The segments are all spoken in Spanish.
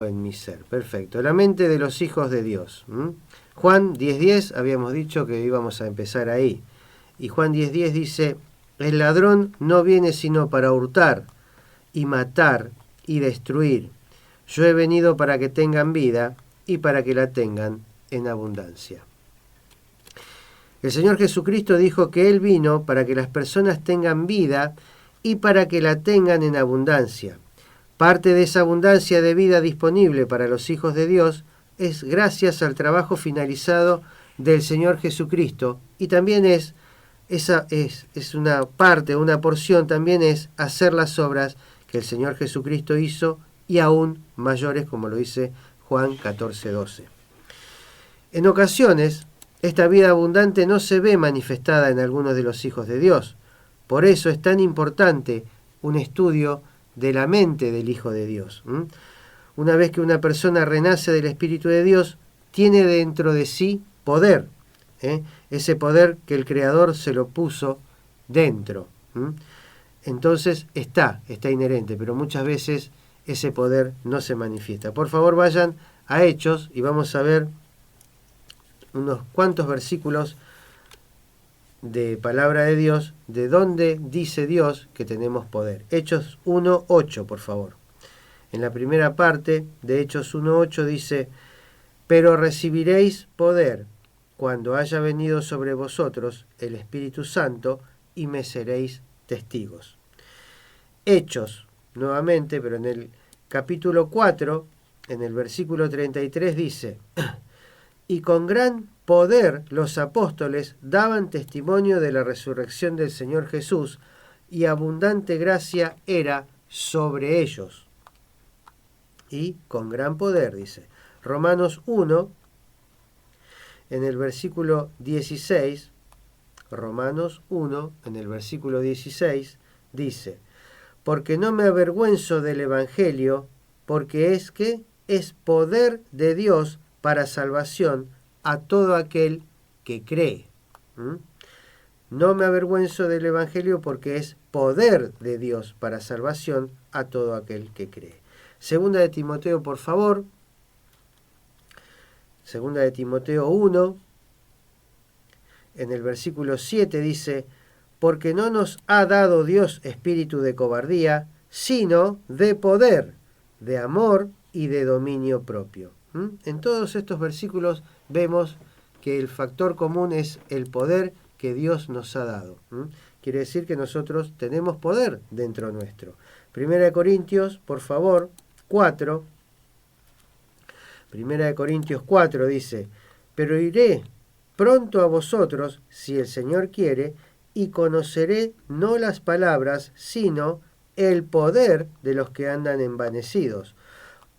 en mi ser. Perfecto. La mente de los hijos de Dios. Juan 10:10, habíamos dicho que íbamos a empezar ahí. Y Juan 10:10 dice, el ladrón no viene sino para hurtar y matar y destruir. Yo he venido para que tengan vida y para que la tengan en abundancia. El Señor Jesucristo dijo que Él vino para que las personas tengan vida y para que la tengan en abundancia. Parte de esa abundancia de vida disponible para los hijos de Dios es gracias al trabajo finalizado del Señor Jesucristo, y también es una parte, una porción, también es hacer las obras que el Señor Jesucristo hizo y aún mayores, como lo dice Juan 14:12. En ocasiones, esta vida abundante no se ve manifestada en algunos de los hijos de Dios. Por eso es tan importante un estudio de la mente del Hijo de Dios. Una vez que una persona renace del Espíritu de Dios, tiene dentro de sí poder. Ese poder que el Creador se lo puso dentro. Entonces está inherente, pero muchas veces ese poder no se manifiesta. Por favor, vayan a Hechos y vamos a ver unos cuantos versículos de palabra de Dios, de donde dice Dios que tenemos poder. Hechos 1:8, por favor. En la primera parte de Hechos 1:8 dice, pero recibiréis poder cuando haya venido sobre vosotros el Espíritu Santo y me seréis testigos. Hechos, nuevamente, pero en el capítulo 4, en el versículo 33 dice, y con gran poder los apóstoles daban testimonio de la resurrección del Señor Jesús, y abundante gracia era sobre ellos. Y con gran poder, dice. Romanos 1, en el versículo 16, Romanos 1, en el versículo 16, dice, porque no me avergüenzo del Evangelio, porque es poder de Dios para salvación a todo aquel que cree. No me avergüenzo del Evangelio porque es poder de Dios para salvación a todo aquel que cree. Segunda de Timoteo, por favor. Segunda de Timoteo 1, en el versículo 7 dice, porque no nos ha dado Dios espíritu de cobardía, sino de poder, de amor y de dominio propio. En todos estos versículos vemos que el factor común es el poder que Dios nos ha dado. Quiere decir que nosotros tenemos poder dentro nuestro. Primera de Corintios, por favor, 4. Primera de Corintios 4 dice, pero iré pronto a vosotros, si el Señor quiere, y conoceré no las palabras, sino el poder de los que andan envanecidos.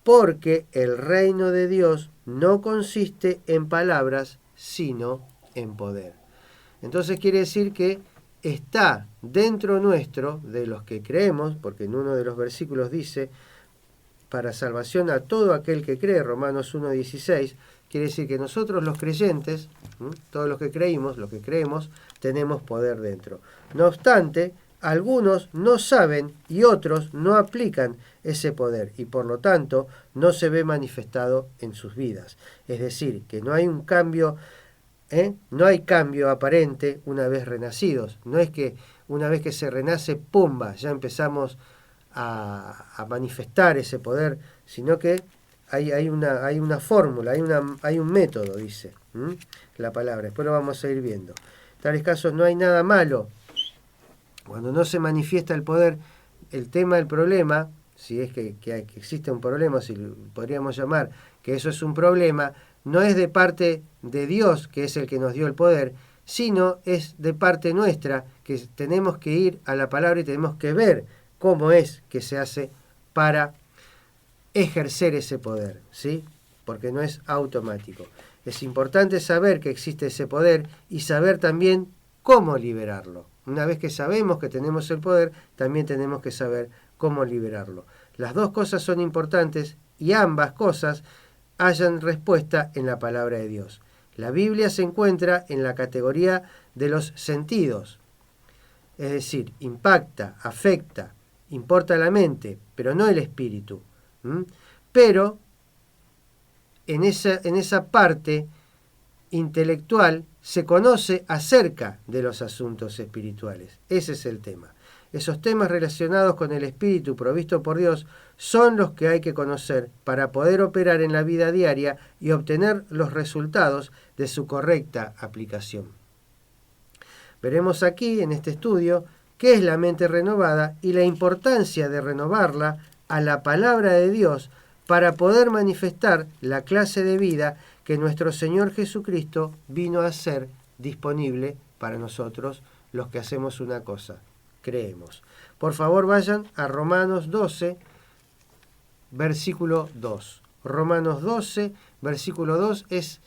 Porque el reino de Dios no consiste en palabras, sino en poder. Entonces quiere decir que está dentro nuestro, de los que creemos, porque en uno de los versículos dice, para salvación a todo aquel que cree, Romanos 1:16, quiere decir que nosotros los creyentes, todos los que creemos, tenemos poder dentro. No obstante, algunos no saben y otros no aplican ese poder y por lo tanto no se ve manifestado en sus vidas. Es decir, que no hay un cambio, no hay cambio aparente una vez renacidos. No es que una vez que se renace, ¡pumba!, ya empezamos a manifestar ese poder, sino que hay una fórmula, hay un método, dice la palabra. Después lo vamos a ir viendo. En tales casos no hay nada malo. Cuando no se manifiesta el poder, el tema del problema, si es que existe un problema, si podríamos llamar que eso es un problema, no es de parte de Dios, que es el que nos dio el poder, sino es de parte nuestra, que tenemos que ir a la palabra y tenemos que ver cómo es que se hace para ejercer ese poder, ¿sí? Porque no es automático. Es importante saber que existe ese poder y saber también cómo liberarlo. Una vez que sabemos que tenemos el poder, también tenemos que saber cómo liberarlo. Las dos cosas son importantes y ambas cosas hallan respuesta en la palabra de Dios. La Biblia se encuentra en la categoría de los sentidos, es decir, impacta, afecta, importa la mente, pero no el espíritu. Pero en esa parte intelectual se conoce acerca de los asuntos espirituales. Ese es el tema. Esos temas relacionados con el espíritu provisto por Dios son los que hay que conocer para poder operar en la vida diaria y obtener los resultados de su correcta aplicación. Veremos aquí en este estudio qué es la mente renovada y la importancia de renovarla a la palabra de Dios para poder manifestar la clase de vida que nuestro Señor Jesucristo vino a hacer disponible para nosotros los que hacemos una cosa: creemos. Por favor, vayan a Romanos 12, versículo 2. Romanos 12, versículo 2 es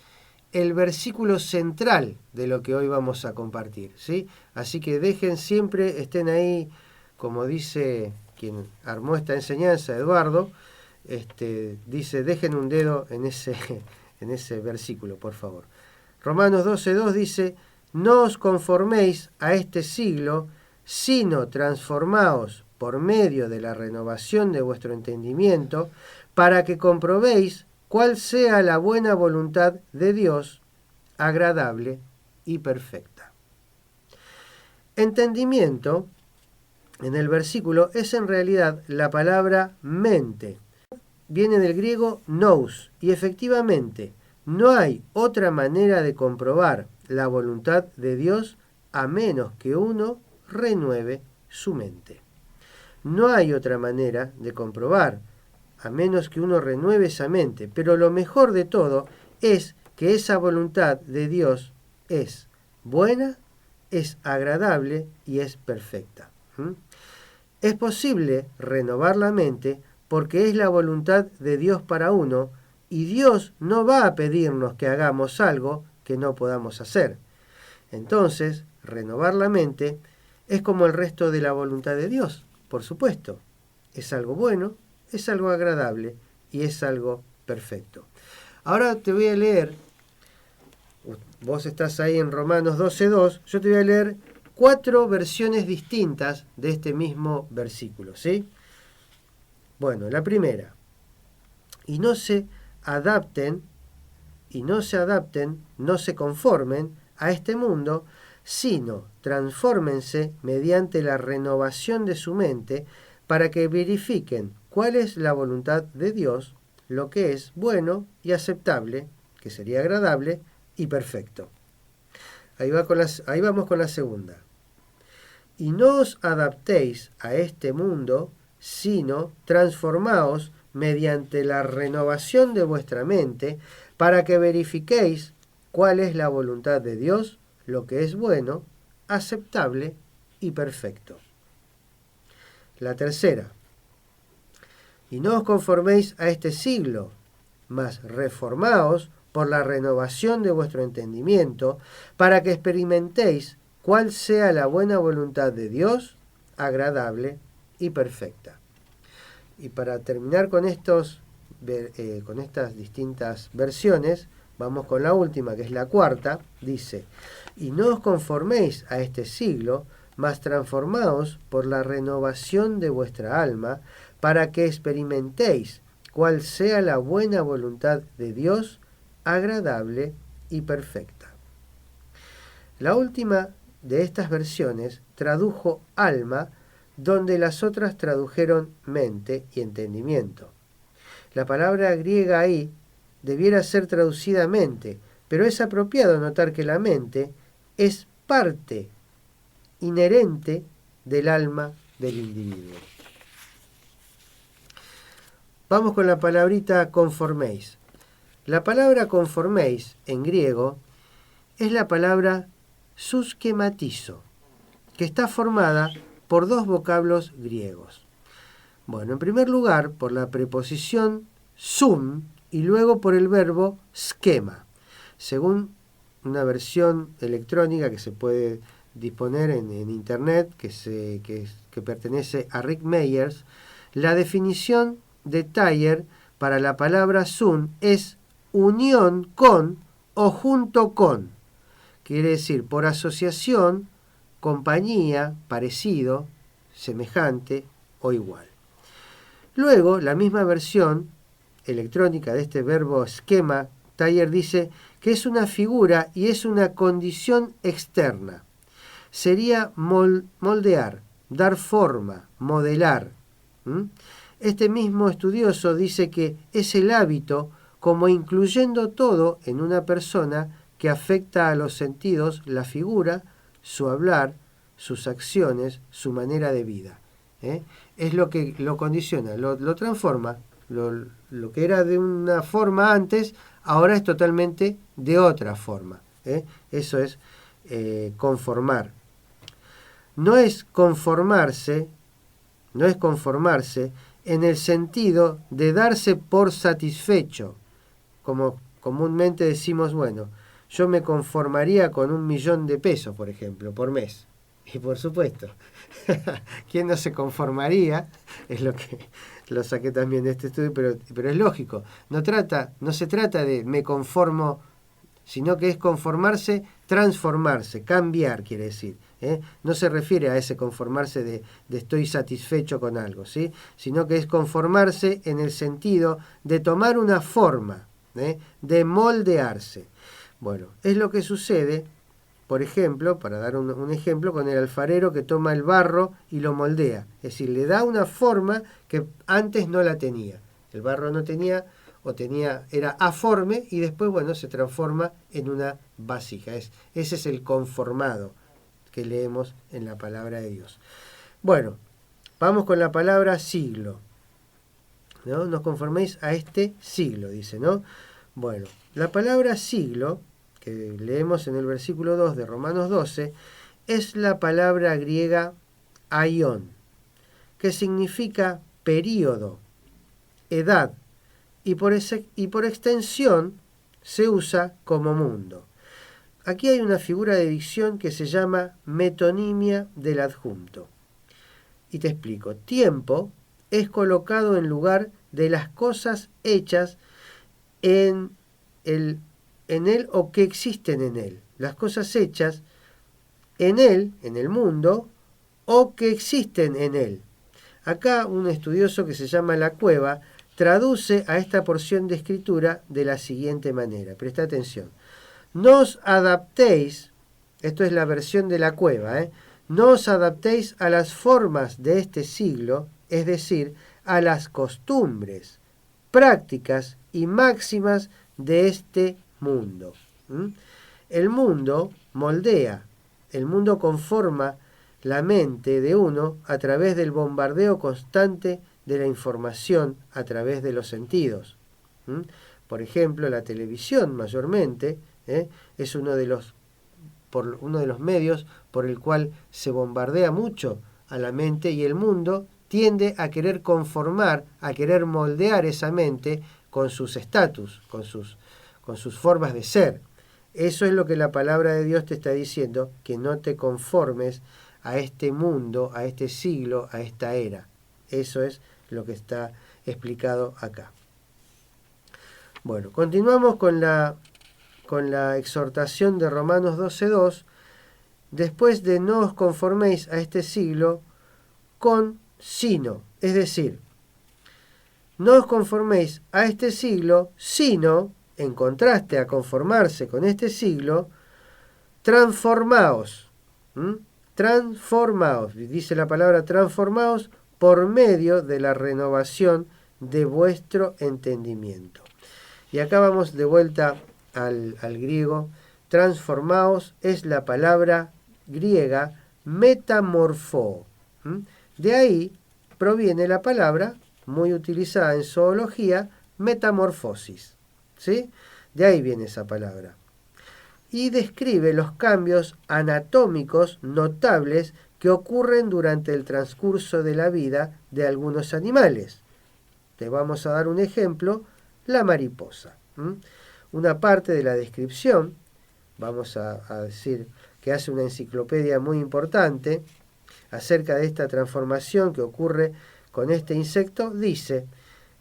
el versículo central de lo que hoy vamos a compartir, ¿sí? Así que estén ahí, como dice quien armó esta enseñanza, Eduardo, dice, dejen un dedo en ese versículo, por favor. Romanos 12:2 dice: no os conforméis a este siglo, sino transformaos por medio de la renovación de vuestro entendimiento, para que comprobéis cuál sea la buena voluntad de Dios, agradable y perfecta. Entendimiento, en el versículo, es en realidad la palabra mente. Viene del griego nous, y efectivamente no hay otra manera de comprobar la voluntad de Dios a menos que uno renueve su mente. No hay otra manera de comprobar a menos que uno renueve esa mente, pero lo mejor de todo es que esa voluntad de Dios es buena, es agradable y es perfecta. Es posible renovar la mente porque es la voluntad de Dios para uno, y Dios no va a pedirnos que hagamos algo que no podamos hacer. Entonces, renovar la mente es como el resto de la voluntad de Dios, por supuesto. Es algo bueno, es algo agradable y es algo perfecto. Ahora te voy a leer, vos estás ahí en Romanos 12:2, yo te voy a leer 4 versiones distintas de este mismo versículo, ¿sí? Bueno, la primera: y no se adapten, no se conformen a este mundo, sino transfórmense mediante la renovación de su mente para que verifiquen cuál es la voluntad de Dios, lo que es bueno y aceptable, que sería agradable y perfecto. Ahí vamos con la segunda. Y no os adaptéis a este mundo, sino transformaos mediante la renovación de vuestra mente, para que verifiquéis cuál es la voluntad de Dios, lo que es bueno, aceptable y perfecto. La tercera: y no os conforméis a este siglo, mas reformaos por la renovación de vuestro entendimiento, para que experimentéis cuál sea la buena voluntad de Dios, agradable y perfecta. Y para terminar con estas distintas versiones, vamos con la última, que es la cuarta. Dice: y no os conforméis a este siglo, mas transformaos por la renovación de vuestra alma, para que experimentéis cuál sea la buena voluntad de Dios, agradable y perfecta. La última de estas versiones tradujo alma, donde las otras tradujeron mente y entendimiento. La palabra griega ahí debiera ser traducida mente, pero es apropiado notar que la mente es parte inherente del alma del individuo. Vamos con la palabrita conforméis. La palabra conforméis en griego es la palabra suskematizo, que está formada por 2 vocablos griegos. Bueno, en primer lugar, por la preposición sun y luego por el verbo schema. Según una versión electrónica que se puede disponer en internet, que pertenece a Rick Meyers, la definición de Thayer para la palabra sun es unión con o junto con. Quiere decir por asociación, compañía, parecido, semejante o igual. Luego, la misma versión electrónica de este verbo esquema, Thayer dice que es una figura y es una condición externa. Sería moldear, dar forma, modelar. Este mismo estudioso dice que es el hábito como incluyendo todo en una persona que afecta a los sentidos, la figura, su hablar, sus acciones, su manera de vida. Es lo que lo condiciona, lo transforma. Lo que era de una forma antes, ahora es totalmente de otra forma. Eso es conformar. No es conformarse en el sentido de darse por satisfecho, como comúnmente decimos, bueno, yo me conformaría con 1.000.000 de pesos, por ejemplo, por mes. Y por supuesto, ¿quién no se conformaría? Es lo que lo saqué también de este estudio, pero es lógico. No se trata de me conformo, sino que es conformarse, transformarse, cambiar, quiere decir. No se refiere a ese conformarse de estoy satisfecho con algo, ¿sí? Sino que es conformarse en el sentido de tomar una forma, de moldearse. Bueno, es lo que sucede, por ejemplo, para dar un ejemplo, con el alfarero que toma el barro y lo moldea. Es decir, le da una forma que antes no la tenía. El barro no tenía, era aforme y después, bueno, se transforma en una vasija. Ese es el conformado que leemos en la palabra de Dios. Bueno, vamos con la palabra siglo. ¿No? Nos conforméis a este siglo, dice, ¿no? Bueno, la palabra siglo, que leemos en el versículo 2 de Romanos 12, es la palabra griega aion, que significa período, edad, y por extensión se usa como mundo. Aquí hay una figura de dicción que se llama metonimia del adjunto. Y te explico. Tiempo es colocado en lugar de las cosas hechas en él o que existen en él. Las cosas hechas en él, en el mundo, o que existen en él. Acá un estudioso que se llama La Cueva traduce a esta porción de escritura de la siguiente manera. Presta atención. No os adaptéis, esto es la versión de La Cueva, no os adaptéis a las formas de este siglo, es decir, a las costumbres, prácticas y máximas de este mundo. El mundo moldea, el mundo conforma la mente de uno a través del bombardeo constante de la información a través de los sentidos. Por ejemplo, la televisión mayormente es uno de los medios por el cual se bombardea mucho a la mente, y el mundo tiende a querer conformar, a querer moldear esa mente con sus estatus, con sus formas de ser. Eso es lo que la palabra de Dios te está diciendo, que no te conformes a este mundo, a este siglo, a esta era. Eso es lo que está explicado acá. Bueno, continuamos con la exhortación de Romanos 12:2, después de no os conforméis a este siglo, sino, es decir, no os conforméis a este siglo, sino, en contraste a conformarse con este siglo, transformaos. Transformaos, dice la palabra transformaos, por medio de la renovación de vuestro entendimiento. Y acá vamos de vuelta al griego. Transformaos es la palabra griega metamorfó. De ahí proviene la palabra, muy utilizada en zoología, metamorfosis. ¿Sí? De ahí viene esa palabra. Y describe los cambios anatómicos notables que ocurren durante el transcurso de la vida de algunos animales. Te vamos a dar un ejemplo, la mariposa. Una parte de la descripción, vamos a decir que hace una enciclopedia muy importante acerca de esta transformación que ocurre con este insecto, dice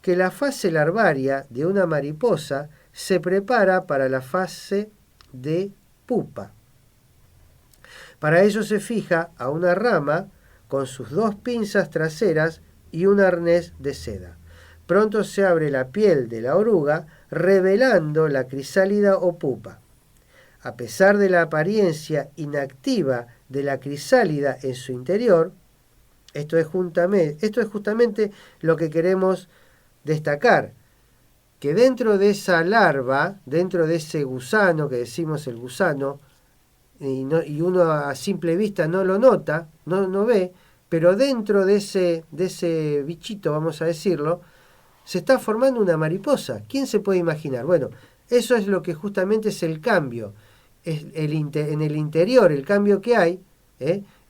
que la fase larvaria de una mariposa se prepara para la fase de pupa. Para ello se fija a una rama con sus 2 pinzas traseras y un arnés de seda. Pronto se abre la piel de la oruga, revelando la crisálida o pupa. A pesar de la apariencia inactiva de la crisálida en su interior, esto es justamente lo que queremos destacar, que dentro de esa larva, dentro de ese gusano, que decimos el gusano, y uno a simple vista no lo nota, no ve, pero dentro de ese bichito, vamos a decirlo, se está formando una mariposa. ¿Quién se puede imaginar? Bueno, eso es lo que justamente es el cambio. Es en el interior, el cambio que hay,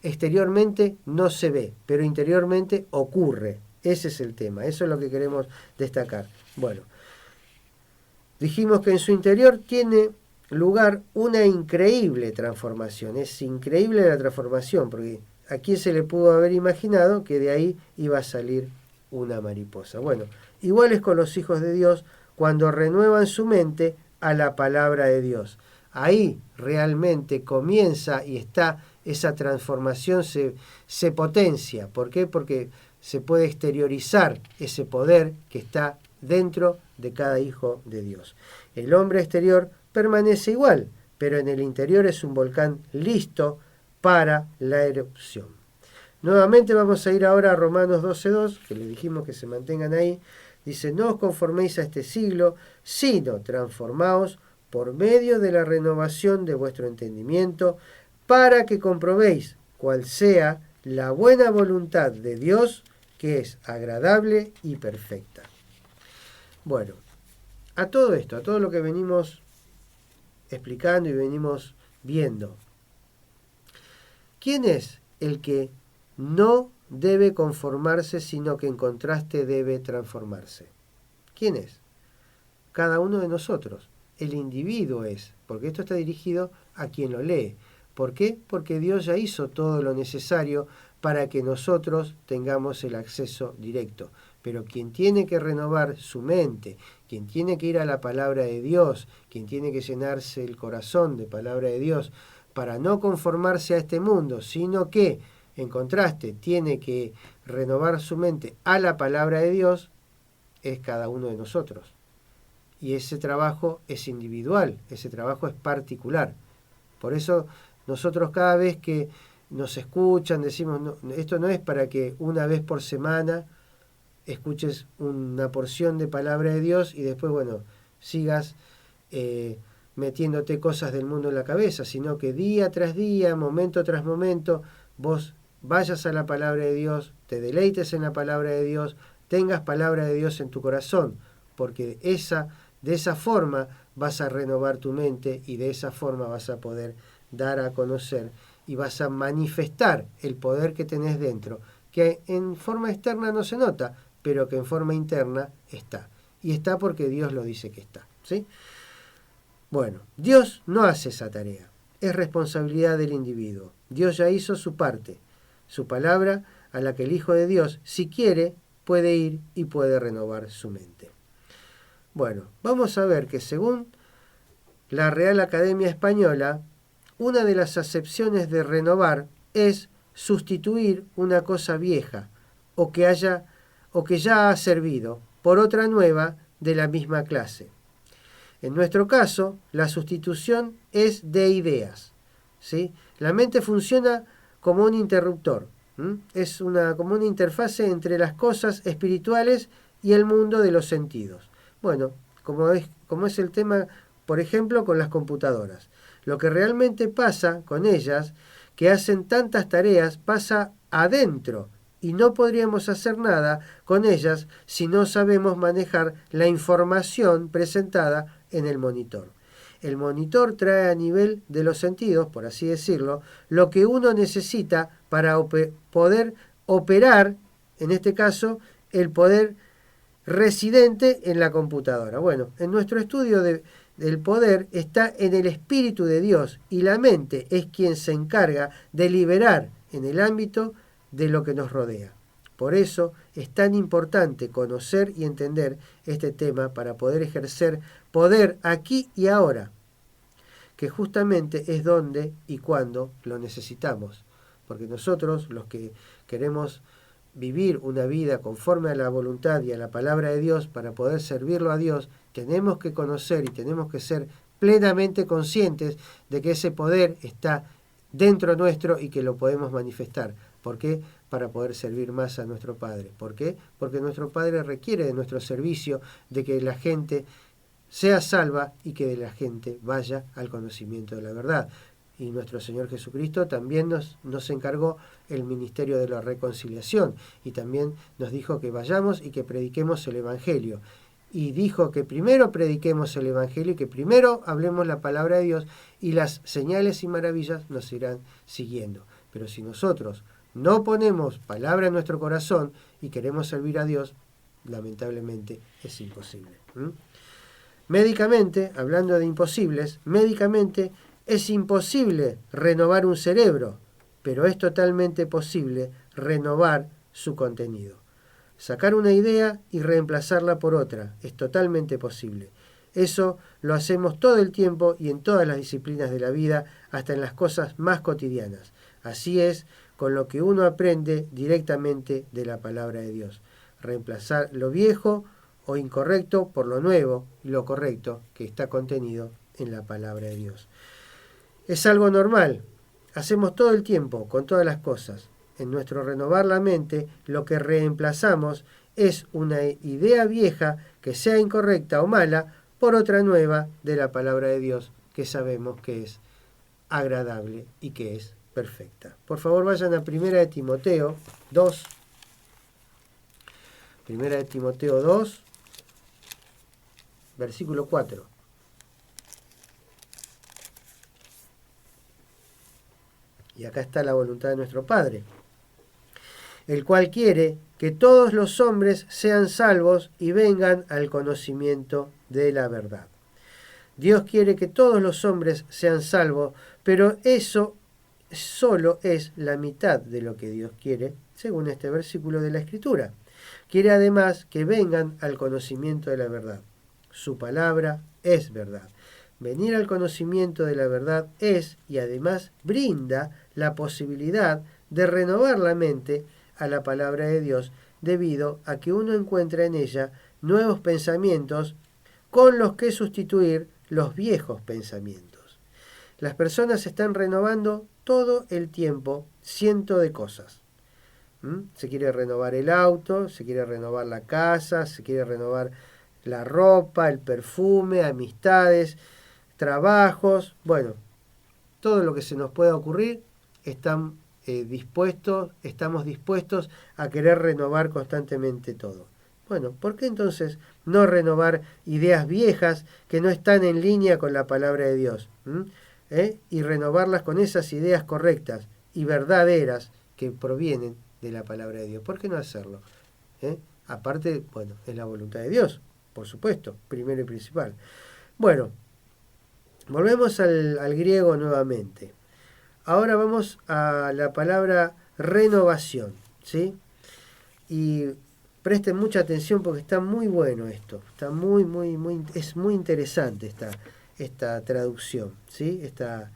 exteriormente no se ve, pero interiormente ocurre. Ese es el tema, eso es lo que queremos destacar. Bueno, dijimos que en su interior tiene lugar una increíble transformación. Es increíble la transformación, porque ¿a quién se le pudo haber imaginado que de ahí iba a salir una mariposa? Bueno, igual es con los hijos de Dios cuando renuevan su mente a la palabra de Dios. Ahí realmente comienza y está esa transformación, se potencia. ¿Por qué? Porque se puede exteriorizar ese poder que está dentro de cada hijo de Dios. El hombre exterior permanece igual, pero en el interior es un volcán listo para la erupción. Nuevamente vamos a ir ahora a Romanos 12:2, que le dijimos que se mantengan ahí. Dice, no os conforméis a este siglo, sino transformaos por medio de la renovación de vuestro entendimiento, para que comprobéis cuál sea la buena voluntad de Dios, que es agradable y perfecta. Bueno, a todo esto, a todo lo que venimos explicando y venimos viendo, ¿quién es el que no debe conformarse, sino que en contraste debe transformarse? ¿Quién es? Cada uno de nosotros. El individuo es, porque esto está dirigido a quien lo lee. ¿Por qué? Porque Dios ya hizo todo lo necesario para que nosotros tengamos el acceso directo. Pero quien tiene que renovar su mente, quien tiene que ir a la palabra de Dios, quien tiene que llenarse el corazón de palabra de Dios para no conformarse a este mundo, sino que, en contraste, tiene que renovar su mente a la palabra de Dios, es cada uno de nosotros. Y ese trabajo es individual, ese trabajo es particular. Por eso nosotros cada vez que nos escuchan decimos, no, esto no es para que una vez por semana escuches una porción de palabra de Dios y después, bueno, sigas metiéndote cosas del mundo en la cabeza, sino que día tras día, momento tras momento, vos vayas a la palabra de Dios, te deleites en la palabra de Dios, tengas palabra de Dios en tu corazón, porque de esa forma vas a renovar tu mente y de esa forma vas a poder dar a conocer y vas a manifestar el poder que tenés dentro, que en forma externa no se nota, pero que en forma interna está. Y está porque Dios lo dice que está, ¿sí? Bueno, Dios no hace esa tarea, es responsabilidad del individuo. Dios ya hizo su parte, su palabra, a la que el Hijo de Dios, si quiere, puede ir y puede renovar su mente. Bueno, vamos a ver que según la Real Academia Española, una de las acepciones de renovar es sustituir una cosa vieja o que ya ha servido por otra nueva de la misma clase. En nuestro caso, la sustitución es de ideas, ¿sí? La mente funciona como un interruptor, es como una interfase entre las cosas espirituales y el mundo de los sentidos. Bueno, como es el tema, por ejemplo, con las computadoras. Lo que realmente pasa con ellas, que hacen tantas tareas, pasa adentro y no podríamos hacer nada con ellas si no sabemos manejar la información presentada en el monitor. El monitor trae a nivel de los sentidos, por así decirlo, lo que uno necesita para poder operar, en este caso, el poder residente en la computadora. Bueno, en nuestro estudio del poder está en el Espíritu de Dios y la mente es quien se encarga de liberar en el ámbito de lo que nos rodea. Por eso es tan importante conocer y entender este tema para poder ejercer poder aquí y ahora, que justamente es donde y cuando lo necesitamos. Porque nosotros, los que queremos vivir una vida conforme a la voluntad y a la palabra de Dios, para poder servirlo a Dios, tenemos que conocer y tenemos que ser plenamente conscientes de que ese poder está dentro nuestro y que lo podemos manifestar. ¿Por qué? Para poder servir más a nuestro Padre. ¿Por qué? Porque nuestro Padre requiere de nuestro servicio, de que la gente sea salva y que la gente vaya al conocimiento de la verdad. Y nuestro Señor Jesucristo también nos encargó el ministerio de la reconciliación y también nos dijo que vayamos y que prediquemos el Evangelio. Y dijo que primero prediquemos el Evangelio y que primero hablemos la palabra de Dios, y las señales y maravillas nos irán siguiendo. Pero si nosotros no ponemos palabra en nuestro corazón y queremos servir a Dios, lamentablemente es imposible. Médicamente, hablando de imposibles, médicamente es imposible renovar un cerebro, pero es totalmente posible renovar su contenido. Sacar una idea y reemplazarla por otra es totalmente posible. Eso lo hacemos todo el tiempo y en todas las disciplinas de la vida, hasta en las cosas más cotidianas. Así es con lo que uno aprende directamente de la palabra de Dios. Reemplazar lo viejo o incorrecto por lo nuevo y lo correcto que está contenido en la palabra de Dios. Es algo normal. Hacemos todo el tiempo con todas las cosas. En nuestro renovar la mente, lo que reemplazamos es una idea vieja que sea incorrecta o mala por otra nueva de la palabra de Dios que sabemos que es agradable y que es perfecta. Por favor, vayan a 1 de Timoteo 2. 1 de Timoteo 2, versículo 4. Y acá está la voluntad de nuestro Padre, el cual quiere que todos los hombres sean salvos y vengan al conocimiento de la verdad. Dios quiere que todos los hombres sean salvos, pero eso solo es la mitad de lo que Dios quiere, según este versículo de la Escritura. Quiere además que vengan al conocimiento de la verdad. Su palabra es verdad. Venir al conocimiento de la verdad es, y además brinda la posibilidad de renovar la mente a la palabra de Dios, debido a que uno encuentra en ella nuevos pensamientos con los que sustituir los viejos pensamientos. Las personas están renovando todo el tiempo cientos de cosas. Se quiere renovar el auto, se quiere renovar la casa, se quiere renovar la ropa, el perfume, amistades, trabajos. Bueno, todo lo que se nos pueda ocurrir estamos dispuestos a querer renovar constantemente todo. Bueno, ¿por qué entonces no renovar ideas viejas que no están en línea con la palabra de Dios? Y renovarlas con esas ideas correctas y verdaderas que provienen de la palabra de Dios. ¿Por qué no hacerlo? Aparte, bueno, es la voluntad de Dios, por supuesto, primero y principal. Bueno, volvemos al griego nuevamente. Ahora vamos a la palabra renovación, ¿sí? Y presten mucha atención porque está muy bueno esto. Está es muy interesante esta traducción, ¿sí? Esta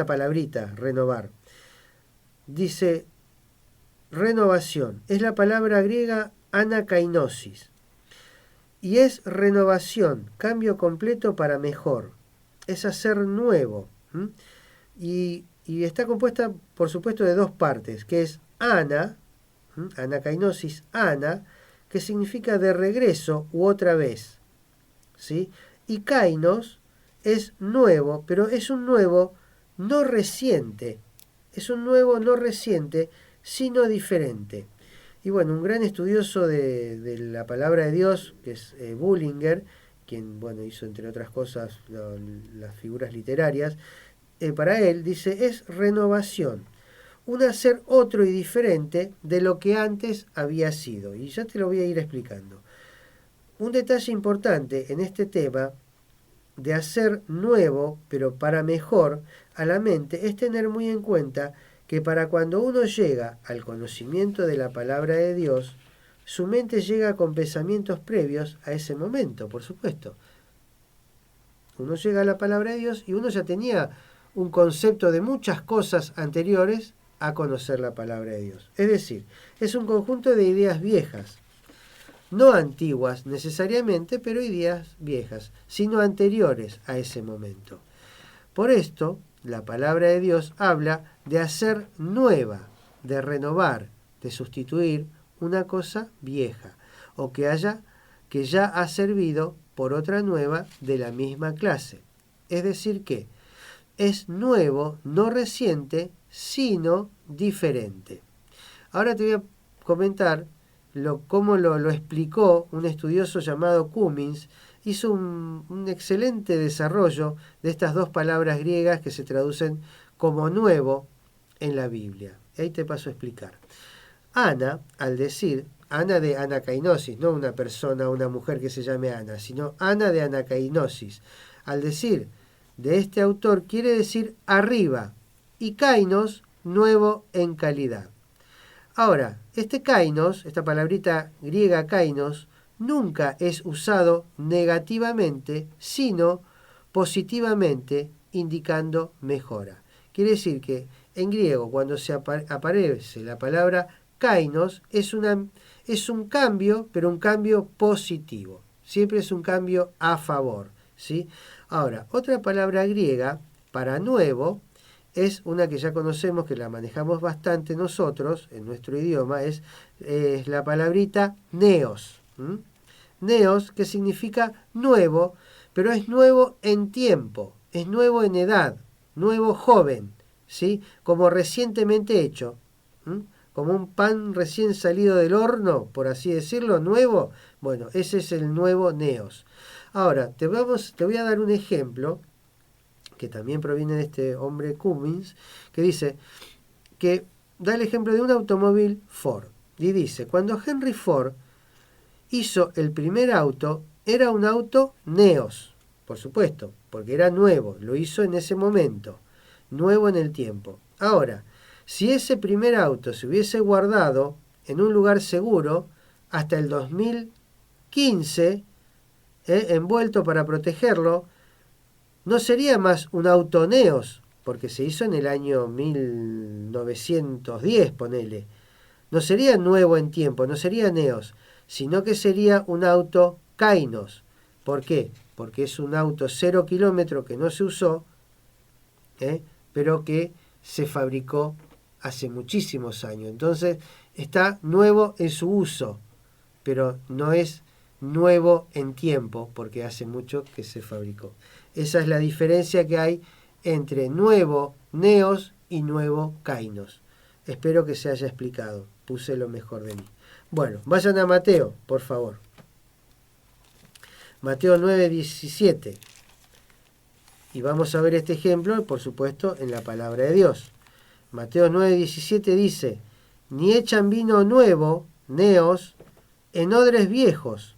palabrita, renovar. Dice renovación. Es la palabra griega anakainosis. Y es renovación, cambio completo para mejor. Es hacer nuevo. Y está compuesta, por supuesto, de dos partes, que es anakainosis, que significa de regreso u otra vez, ¿sí? Y kainos es nuevo, pero es un nuevo no reciente, sino diferente. Y bueno, un gran estudioso de la palabra de Dios, que es Bullinger, quien hizo entre otras cosas las figuras literarias, para él dice, es renovación, un hacer otro y diferente de lo que antes había sido. Y ya te lo voy a ir explicando. Un detalle importante en este tema de hacer nuevo, pero para mejor, a la mente, es tener muy en cuenta que para cuando uno llega al conocimiento de la palabra de Dios, su mente llega con pensamientos previos a ese momento, por supuesto. Uno llega a la palabra de Dios y uno ya tenía un concepto de muchas cosas anteriores a conocer la palabra de Dios. Es decir, es un conjunto de ideas viejas, no antiguas necesariamente, pero ideas viejas, sino anteriores a ese momento. Por esto, la palabra de Dios habla de hacer nueva, de renovar, de sustituir una cosa vieja, o que ya ha servido por otra nueva de la misma clase. Es decir que es nuevo, no reciente, sino diferente. Ahora te voy a comentar cómo lo explicó un estudioso llamado Cummins. Hizo un excelente desarrollo de estas dos palabras griegas que se traducen como nuevo en la Biblia. Ahí te paso a explicar. Ana, al decir, Ana de anacainosis, no una persona, una mujer que se llame Ana, sino Ana de anacainosis. Al decir de este autor quiere decir arriba, y kainos, nuevo en calidad. Ahora, este kainos, esta palabrita griega kainos, nunca es usado negativamente, sino positivamente, indicando mejora. Quiere decir que en griego, cuando se aparece la palabra kainos, es un cambio, pero un cambio positivo. Siempre es un cambio a favor, ¿sí? Ahora, otra palabra griega para nuevo es una que ya conocemos, que la manejamos bastante nosotros en nuestro idioma, es la palabrita neos. Neos, que significa nuevo, pero es nuevo en tiempo, es nuevo en edad, nuevo joven, ¿sí? Como recientemente hecho, como un pan recién salido del horno, por así decirlo, nuevo. Bueno, ese es el nuevo neos. Ahora, te voy a dar un ejemplo que también proviene de este hombre Cummins, que dice que da el ejemplo de un automóvil Ford. Y dice, cuando Henry Ford hizo el primer auto, era un auto neos, por supuesto, porque era nuevo, lo hizo en ese momento, nuevo en el tiempo. Ahora, si ese primer auto se hubiese guardado en un lugar seguro hasta el 2015, envuelto para protegerlo, no sería más un auto neos, porque se hizo en el año 1910, ponele. No sería nuevo en tiempo, no sería neos, sino que sería un auto kainos. ¿Por qué? Porque es un auto 0 kilómetro que no se usó, pero que se fabricó hace muchísimos años. Entonces está nuevo en su uso, pero no es nuevo en tiempo, porque hace mucho que se fabricó. Esa es la diferencia que hay entre nuevo neos y nuevo kainos. Espero que se haya explicado. Puse lo mejor de mí. Bueno, vayan a Mateo, por favor. Mateo 9:17. Y vamos a ver este ejemplo, por supuesto, en la palabra de Dios. Mateo 9:17 dice, ni echan vino nuevo, neos, en odres viejos.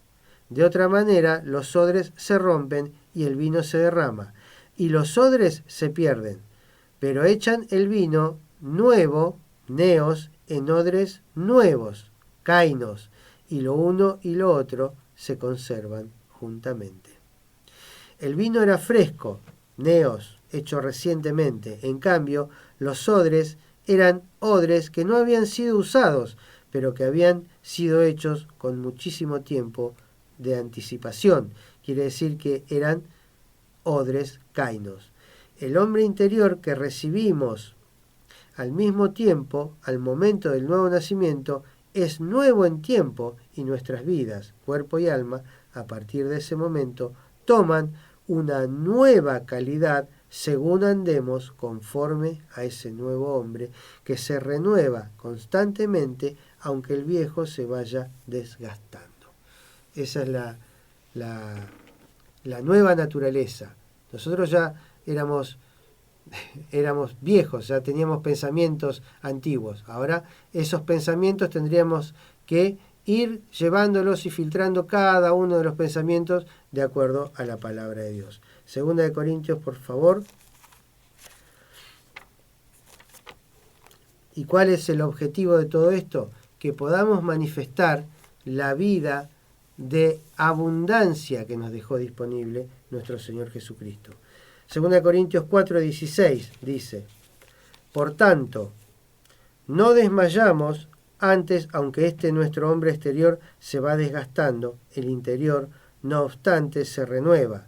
De otra manera, los odres se rompen y el vino se derrama, y los odres se pierden. Pero echan el vino nuevo, neos, en odres nuevos, kainos, y lo uno y lo otro se conservan juntamente. El vino era fresco, neos, hecho recientemente. En cambio, los odres eran odres que no habían sido usados, pero que habían sido hechos con muchísimo tiempo de anticipación. Quiere decir que eran odres kainos. El hombre interior que recibimos al mismo tiempo, al momento del nuevo nacimiento, es nuevo en tiempo, y nuestras vidas, cuerpo y alma, a partir de ese momento, toman una nueva calidad según andemos conforme a ese nuevo hombre que se renueva constantemente, aunque el viejo se vaya desgastando. Esa es la nueva naturaleza. Nosotros ya éramos viejos, ya teníamos pensamientos antiguos. Ahora esos pensamientos tendríamos que ir llevándolos y filtrando cada uno de los pensamientos de acuerdo a la palabra de Dios. Segunda de Corintios, por favor. ¿Y cuál es el objetivo de todo esto? Que podamos manifestar la vida de abundancia que nos dejó disponible nuestro Señor Jesucristo. Segunda de Corintios 4:16 dice, por tanto, No desmayamos, antes, aunque nuestro hombre exterior se va desgastando, el interior, no obstante, se renueva.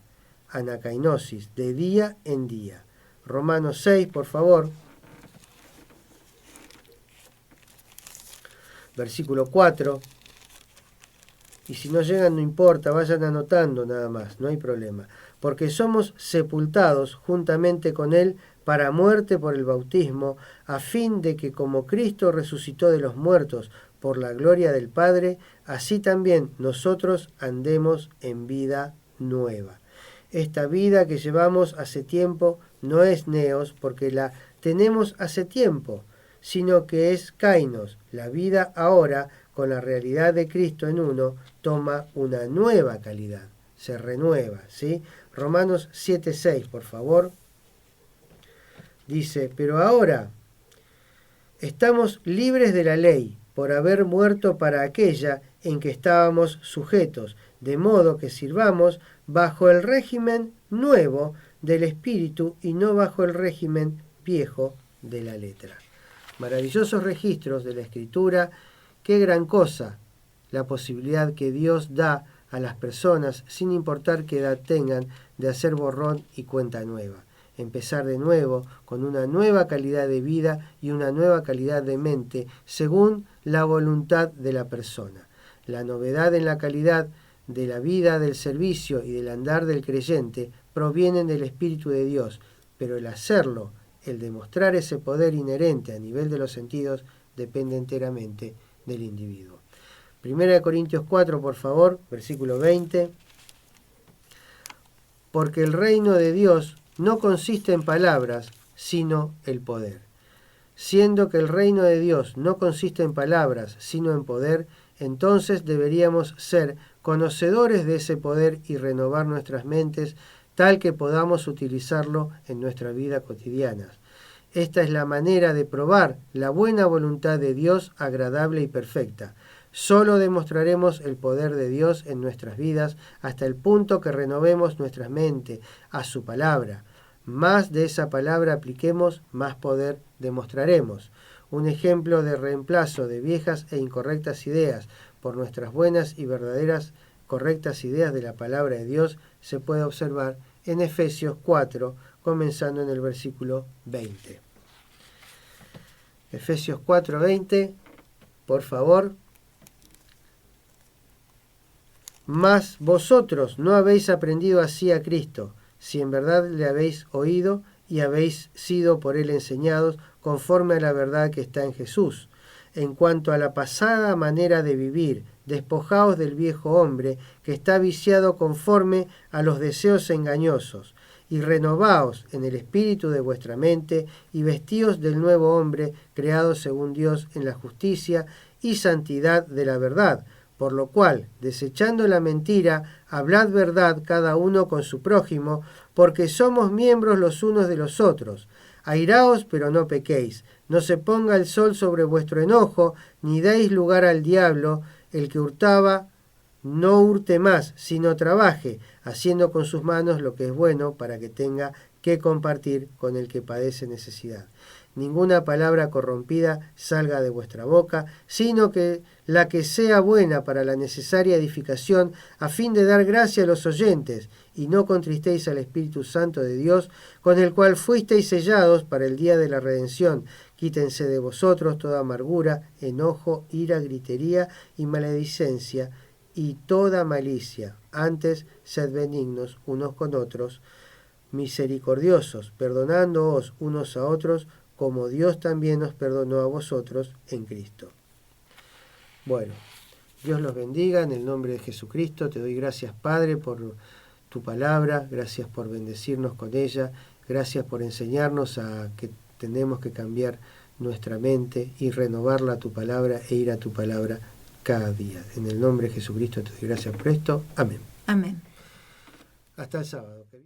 Anacainosis, de día en día. Romanos 6, por favor. Versículo 4. Y si no llegan, no importa, vayan anotando nada más, no hay problema. Porque somos sepultados juntamente con Él para muerte por el bautismo, a fin de que como Cristo resucitó de los muertos por la gloria del Padre, así también nosotros andemos en vida nueva. Esta vida que llevamos hace tiempo no es neos, porque la tenemos hace tiempo, sino que es kainos. La vida ahora, con la realidad de Cristo en uno, toma una nueva calidad, se renueva, ¿sí? Romanos 7:6, por favor. Dice, pero ahora estamos libres de la ley por haber muerto para aquella en que estábamos sujetos, de modo que sirvamos bajo el régimen nuevo del Espíritu y no bajo el régimen viejo de la letra. Maravillosos registros de la Escritura. Qué gran cosa la posibilidad que Dios da a las personas, sin importar qué edad tengan, de hacer borrón y cuenta nueva. Empezar de nuevo con una nueva calidad de vida y una nueva calidad de mente según la voluntad de la persona. La novedad en la calidad de la vida, del servicio y del andar del creyente provienen del Espíritu de Dios, pero el hacerlo, el demostrar ese poder inherente a nivel de los sentidos, depende enteramente del individuo. 1 Corintios 4, por favor, versículo 20. Porque el reino de Dios no consiste en palabras, sino el poder. Siendo que el reino de Dios no consiste en palabras, sino en poder, entonces deberíamos ser conocedores de ese poder y renovar nuestras mentes, tal que podamos utilizarlo en nuestra vida cotidiana. Esta es la manera de probar la buena voluntad de Dios agradable y perfecta. Solo demostraremos el poder de Dios en nuestras vidas hasta el punto que renovemos nuestra mente a su palabra. Más de esa palabra apliquemos, más poder demostraremos. Un ejemplo de reemplazo de viejas e incorrectas ideas por nuestras buenas y verdaderas correctas ideas de la palabra de Dios se puede observar en Efesios 4, comenzando en el versículo 20. Efesios 4:20, por favor. Mas vosotros no habéis aprendido así a Cristo, si en verdad le habéis oído y habéis sido por él enseñados conforme a la verdad que está en Jesús. En cuanto a la pasada manera de vivir, despojaos del viejo hombre que está viciado conforme a los deseos engañosos, y renovaos en el espíritu de vuestra mente, y vestíos del nuevo hombre, creado según Dios en la justicia y santidad de la verdad. Por lo cual, desechando la mentira, hablad verdad cada uno con su prójimo, porque somos miembros los unos de los otros. Airaos, pero no pequéis. No se ponga el sol sobre vuestro enojo, ni deis lugar al diablo. El que hurtaba, no hurte más, sino trabaje, haciendo con sus manos lo que es bueno, para que tenga que compartir con el que padece necesidad. Ninguna palabra corrompida salga de vuestra boca, sino que la que sea buena para la necesaria edificación, a fin de dar gracia a los oyentes, y no contristéis al Espíritu Santo de Dios, con el cual fuisteis sellados para el día de la redención. Quítense de vosotros toda amargura, enojo, ira, gritería y maledicencia, y toda malicia. Antes, sed benignos unos con otros, misericordiosos, perdonándoos unos a otros, como Dios también nos perdonó a vosotros en Cristo. Bueno, Dios los bendiga en el nombre de Jesucristo. Te doy gracias, Padre, por tu palabra. Gracias por bendecirnos con ella. Gracias por enseñarnos a que tenemos que cambiar nuestra mente y renovarla a tu palabra e ir a tu palabra cada día. En el nombre de Jesucristo te doy gracias por esto. Amén. Amén. Hasta el sábado.